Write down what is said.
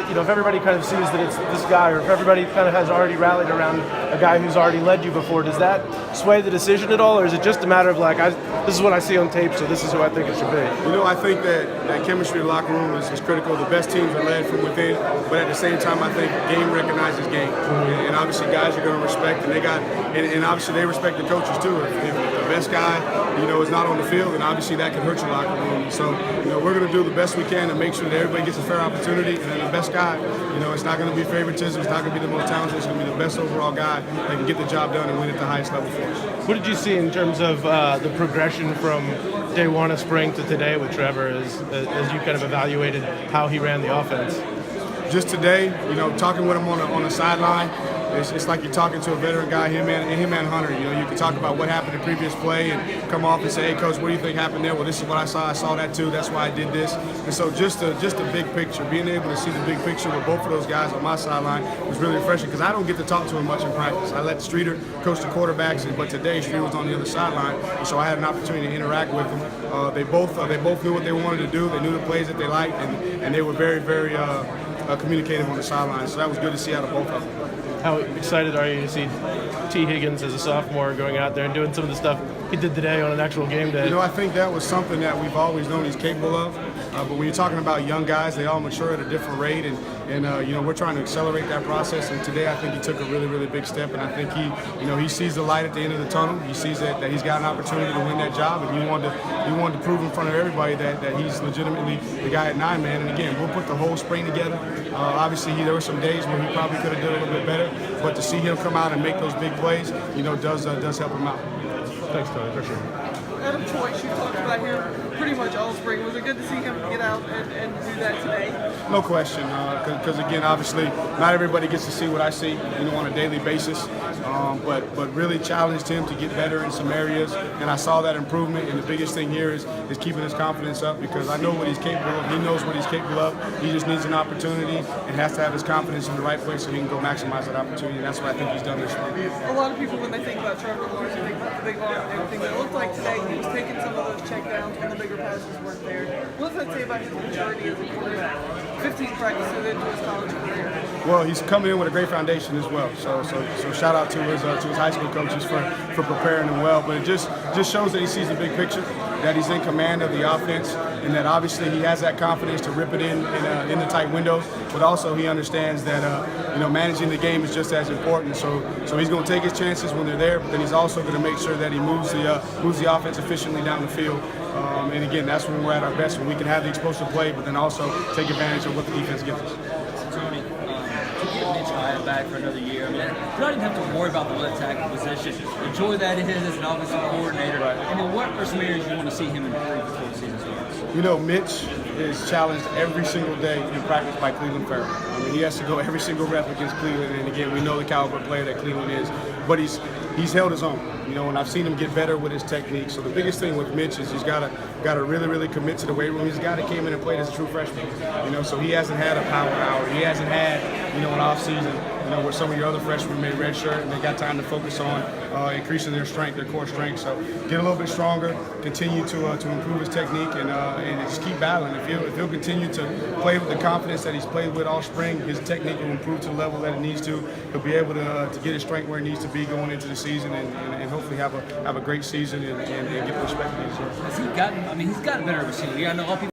if everybody kind of sees that it's this guy, or if everybody kind of has already rallied around a guy who's already led you before, does that sway the decision at all, or is it just a matter of like, this is what I see on tape, so this is who I think it should be? I think that chemistry in the locker room is critical. The best teams are led from within, but at the same time, I think game recognizes game, and obviously guys are going to respect, and obviously they respect the coaches too. If the best guy, is not on the field, then obviously that can hurt your locker room. So, we're going to do the best we can to make sure that everybody gets a fair opportunity, and then the best guy, it's not going to be favoritism, it's not going to be the most talented, it's going to be the best overall guy that can get the job done and win at the highest level for us. What did you see in terms of the progression from day one of spring to today with Trevor as you kind of evaluated how he ran the offense? Just today, talking with him on the sideline, it's like you're talking to a veteran guy, him and Hunter. You can talk about what happened in the previous play and come off and say, hey, Coach, what do you think happened there? Well, this is what I saw. I saw that too. That's why I did this. And so just a big picture, being able to see the big picture with both of those guys on my sideline was really refreshing because I don't get to talk to him much in practice. I let Streeter coach the quarterbacks, but today Streeter was on the other sideline, and so I had an opportunity to interact with them. They both knew what they wanted to do. They knew the plays that they liked, and they were very, very communicative on the sideline. So that was good to see out of both of them. How excited are you to see T. Higgins as a sophomore going out there and doing some of the stuff he did today on an actual game day? I think that was something that we've always known he's capable of. But when you're talking about young guys, they all mature at a different rate, and we're trying to accelerate that process. And today, I think he took a really, really big step, and I think he sees the light at the end of the tunnel. He sees that he's got an opportunity to win that job, and he wanted to prove in front of everybody that he's legitimately the guy at 9-man. And again, we'll put the whole spring together. Obviously, there were some days where he probably could have done a little bit better, but to see him come out and make those big plays, does help him out. Thanks, Tony. Appreciate it. Adam Choice, you talked about him pretty much all spring. Was it good to see him get out and do that today? No question, because again, obviously, not everybody gets to see what I see, on a daily basis. But really challenged him to get better in some areas, and I saw that improvement. And the biggest thing here is keeping his confidence up, because I know what he's capable of. He knows what he's capable of. He just needs an opportunity and has to have his confidence in the right place so he can go maximize that opportunity. And that's what I think he's done this spring. A lot of people, when they think about Trevor Lawrence, they think about the big arm and everything. But it looked like today he was taking some of those checkdowns when the bigger passes weren't there. What does that say about his maturity as a quarterback? 15 practices into his college career. Well, he's coming in with a great foundation as well. So shout out to his high school coaches for preparing him well. But it just shows that he sees the big picture, that he's in command of the offense, and that obviously he has that confidence to rip it in the tight windows. But also he understands that managing the game is just as important. So he's going to take his chances when they're there, but then he's also going to make sure that he moves the offense efficiently down the field. And again, that's when we're at our best, when we can have the explosive play, but then also take advantage of what the defense gives us. Tony, to get Mitch Hyatt back for another year, you don't even have to worry about the left tackle position. The joy that it is as an offensive coordinator. Right. And then what are some areas you want to see him improve before the season starts? Mitch is challenged every single day in practice by Cleveland Farrell. He has to go every single rep against Cleveland, and again, we know the caliber player that Cleveland is, but he's held his own, and I've seen him get better with his technique. So the biggest thing with Mitch is he's got to really, really commit to the weight room. He's a guy that came in and played as a true freshman, so he hasn't had a power hour. He hasn't had, an off season, where some of your other freshmen made red shirt and they got time to focus on increasing their strength, their core strength. So get a little bit stronger, continue to improve his technique, and just keep battling. If he'll continue to play with the confidence that he's played with all spring, his technique will improve to the level that it needs to. He'll be able to get his strength where it needs to be going into the season, and hopefully have a great season and get the respect he deserves. Has he gotten? He's gotten better of a season. I know a lot of people